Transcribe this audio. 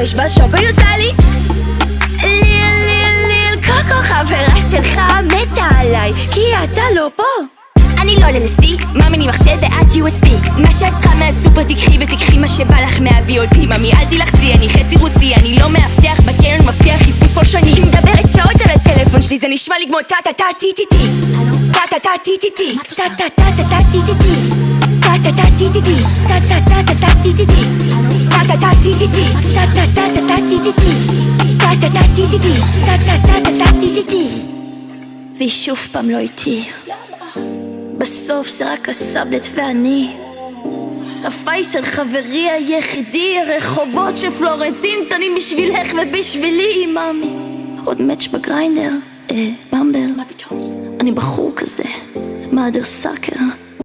יש בשוק, היא עושה לי ליל קוקו, חברה שלך מתה עליי כי אתה לא פה. אני לא ללסטי, מאמיני מחשב ואת USB. מה שאת צריכה מהסופר תקחי ותקחי מה שבא לך מה-VOD. ממי אל תלחצי, אני חצי רוסי, אני לא מאבטח בקרן, מבטיח חיפוש פולשני. היא מדברת שעות על הטלפון שלי, זה נשמע לי כמו טה-טה-טה-טי-טי-טי, טה-טה-טה-טי-טי-טי, טה-טה-טה-טה-טי-טי-טי, טה-טה-טה-טי-טי-טי, טה-טה-טה-טה-טי-טי-טי, טה-טה-טה-טי-טי-טי, טה-טה-טה-טה-טי-טי-טי, טה-טה-טה-טי-טי-טי, טה-טה-טה-טה-טי-טי. והיא שוב פעם לא איתי. בסוף זה רק הסבלט ואני, הפייסל חברי היחידי, הרחובות של פלורנטין קטנים בשבילך ובשבילי, מאמי. עוד מאץ' בגריינדר, במבל, מה פתאום? אני בחור כזה, מאדר סאקר.